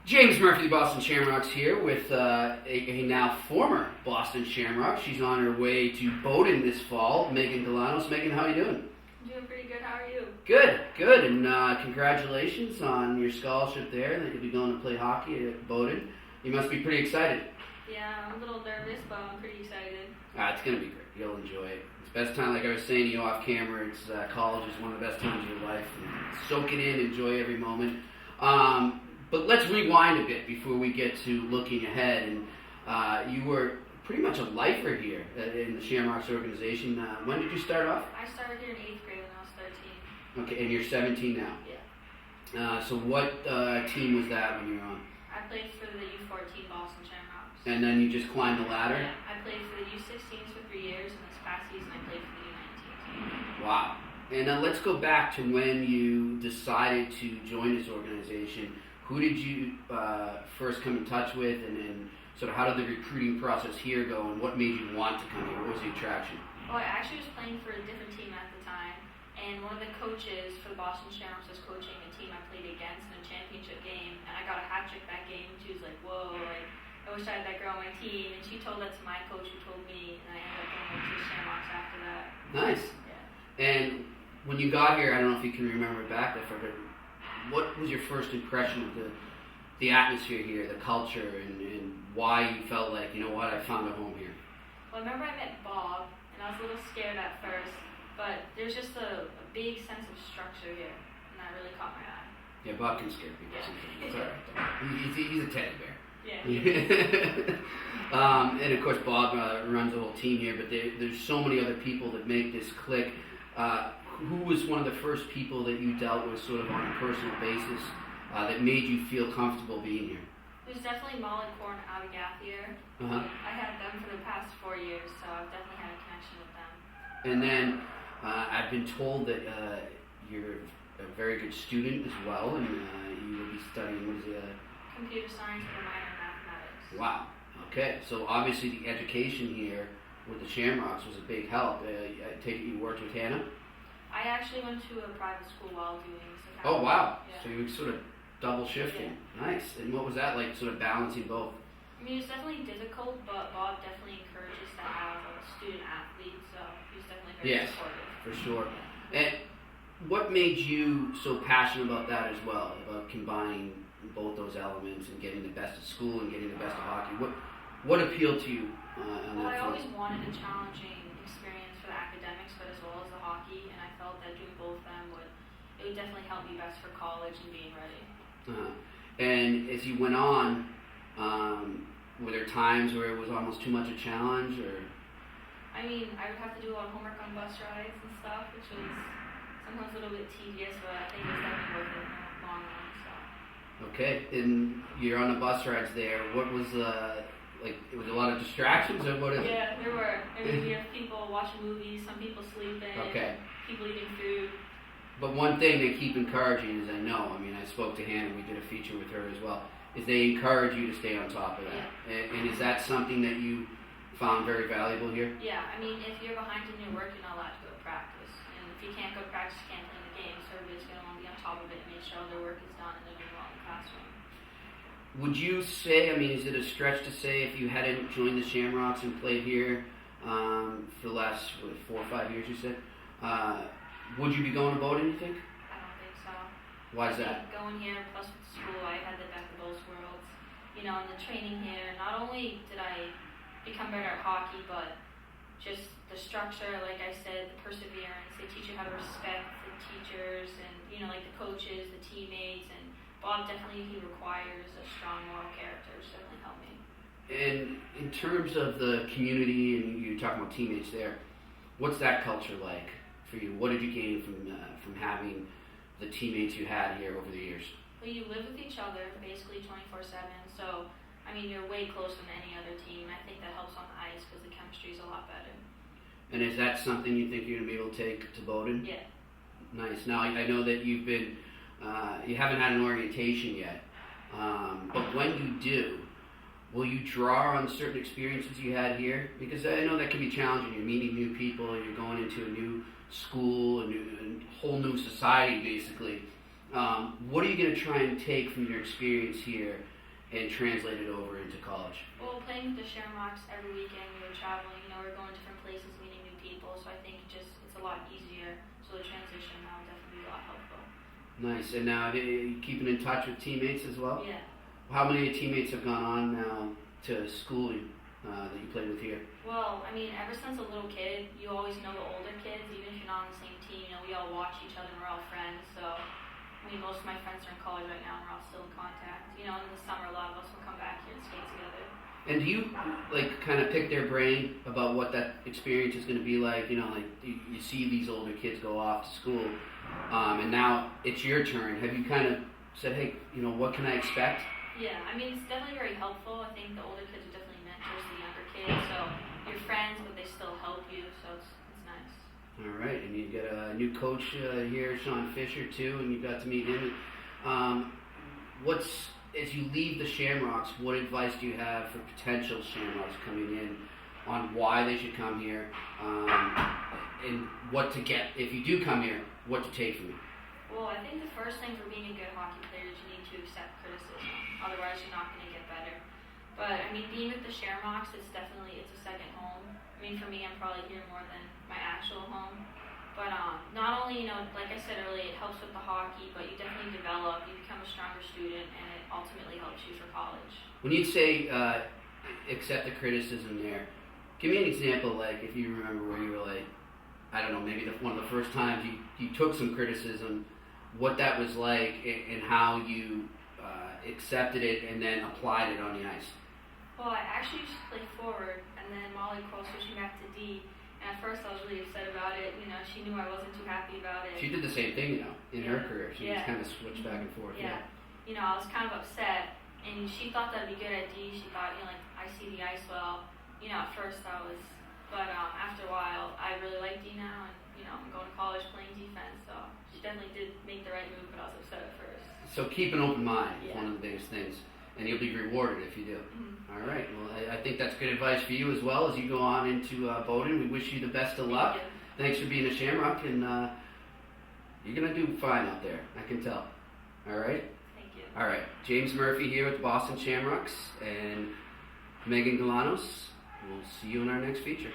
James Murphy, the Boston Shamrocks, here with a now former Boston Shamrock. She's on her way to Bowdoin this fall. Meghan Gallanos. Meghan, how are you doing? I'm doing pretty good. How are you? Good, good. And congratulations on your scholarship there. That you'll be going to play hockey at Bowdoin. You must be pretty excited. Yeah, I'm a little nervous, but I'm pretty excited. It's going to be great. You'll enjoy it. It's the best time, like I was saying to you off camera, it's college is one of the best times of your life. Soak it in, enjoy every moment. But let's rewind a bit before we get to looking ahead. And you were pretty much a lifer here in the Shamrocks organization. When did you start off? I started here in 8th grade when I was 13. Okay, and you're 17 now. Yeah. So what team was that when you were on? I played for the U14 Boston Shamrocks. And then you just climbed the ladder? Yeah, I played for the U16s for 3 years, and this past season I played for the U19s. Wow. And let's go back to when you decided to join this organization. Who did you first come in touch with, and then sort of how did the recruiting process here go, and what made you want to come here? What was the attraction? Well, I actually was playing for a different team at the time, and one of the coaches for the Boston Shamrocks was coaching a team I played against in a championship game, and I got a hat trick that game, and she was like, whoa, like, I wish I had that girl on my team, and she told that to my coach who told me, and I ended up going to the Shamrocks after that. Nice. Yeah. And when you got here, I don't know if you can remember back there, but what was your first impression of the atmosphere here, the culture, and why you felt like, you know what, I found a home here? Well, I remember I met Bob, and I was a little scared at first, but there's just a big sense of structure here, and that really caught my eye. Yeah, Bob can scare people sometimes. It's all right. He's a teddy bear. Yeah. And of course, Bob runs the whole team here, but there's so many other people that make this click. Who was one of the first people that you dealt with sort of on a personal basis that made you feel comfortable being here? There's definitely Molly Corn out of Gathier. I had them for the past 4 years, so I've definitely had a connection with them. And then I've been told that you're a very good student as well, and you will be studying, what is it? Computer science with a minor in mathematics. Wow. Okay, so obviously the education here with the Shamrocks was a big help. I take it you worked with Hannah? I actually went to a private school while doing this. Oh, wow. Yeah. So you were sort of double shifting. Yeah. Nice. And what was that like, sort of balancing both? I mean, it's definitely difficult, but Bob definitely encourages to have a student athlete, so he's definitely very supportive. For sure. And what made you so passionate about that as well, about combining both those elements and getting the best of school and getting the best of hockey? What appealed to you on Well, that I front? always wanted a challenging experience for the academics, but as well as the hockey, and I felt that doing both of them would definitely help me best for college and being ready. And as you went on, were there times where it was almost too much a challenge, or? I mean, I would have to do a lot of homework on bus rides and stuff, which was sometimes a little bit tedious, but I think it was definitely worth it in the long run. So. Okay, and you're on the bus rides there. What was like? It was a lot of distractions, or what is it? Yeah, there were. I mean, we have people watching movies, some people sleeping, people eating food. But one thing they keep encouraging is, I know, I mean, I spoke to Hannah, we did a feature with her as well, is they encourage you to stay on top of that. Yeah. And is that something that you found very valuable here? Yeah, I mean, if you're behind in your work, you're not allowed to go to practice. And if you can't go to practice, you can't play in the game, so everybody's going to want to be on top of it and make sure their work is done and they're doing well in the classroom. Would you say, I mean, is it a stretch to say if you hadn't joined the Shamrocks and played here for the last 4 or 5 years, you said, would you be going to Bowdoin, you think? I don't think so. Why is that? Going here, plus with school, I had the best of both worlds. You know, in the training here, not only did I become better at hockey, but just the structure, like I said, the perseverance. They teach you how to respect the teachers and, you know, like the coaches, the teammates, and Bob definitely, he requires a strong moral character, which definitely helped me. And in terms of the community, and you're talking about teammates there, what's that culture like for you? What did you gain from having the teammates you had here over the years? Well, you live with each other basically 24/7, so I mean, you're way closer than any other team. I think that helps on the ice because the chemistry is a lot better. And is that something you think you're going to be able to take to Bowdoin? Yeah. Nice. Now, I know that you've been, you haven't had an orientation yet, but when you do, will you draw on certain experiences you had here? Because I know that can be challenging. You're meeting new people, you're going into a new school, a whole new society, basically. What are you going to try and take from your experience here and translate it over into college? Well, playing with the Shamrocks every weekend, we were traveling, we're going to different places, meeting new people, so I think it's a lot easier. So the transition now will definitely be a lot helpful. Nice. And now, are you keeping in touch with teammates as well? Yeah. How many teammates have gone on now to schooling that you played with here? Well, I mean, ever since a little kid, you always know the older kids, even if you're not on the same team. We all watch each other, we're all friends. So, I mean, most of my friends are in college right now, and we're all still in contact. In the summer, a lot of us will come back here and skate together. And do you kind of pick their brain about what that experience is going to be like? You see these older kids go off to school, and now it's your turn. Have you kind of said, hey, what can I expect? Yeah, I mean, it's definitely very helpful. I think the older kids are definitely mentors to the younger kids, so you're friends, but they still help you, so it's nice. All right, and you got a new coach here, Sean Fisher, too, and you got to meet him. As you leave the Shamrocks, what advice do you have for potential Shamrocks coming in on why they should come here, and what to get, if you do come here, what to take from you? Well, I think the first thing for being a good hockey player is you need to accept criticism. Otherwise, you're not going to get better. But, I mean, being with the Shamrocks, it's a second home. I mean, for me, I'm probably here more than my actual home. But not only, like I said earlier, it helps with the hockey, but you definitely develop, you become a stronger student, and it ultimately helps you for college. When you say accept the criticism there, give me an example, like, if you remember where you were like, I don't know, maybe one of the first times you took some criticism, what that was like, and how you accepted it and then applied it on the ice. Well, I actually used to play forward, and then Molly Cole switched me back to D. And at first I was really upset about it. She knew I wasn't too happy about it. She did the same thing, in her career. She just kind of switched back and forth. Yeah. I was kind of upset, and she thought that I'd be good at D. She thought, I see the ice well. At first I was, but after a while, I really like D now, and I'm going to college playing defense. So she definitely did make the right move, but I was upset at first. So keep an open mind is one of the biggest things, and you'll be rewarded if you do. Mm-hmm. All right. Well, I think that's good advice for you as well as you go on into Bowdoin. We wish you the best of luck. Thanks for being a Shamrock, and you're going to do fine out there. I can tell. All right? Thank you. All right. James Murphy here with the Boston Shamrocks and Meghan Gallanos. We'll see you in our next feature.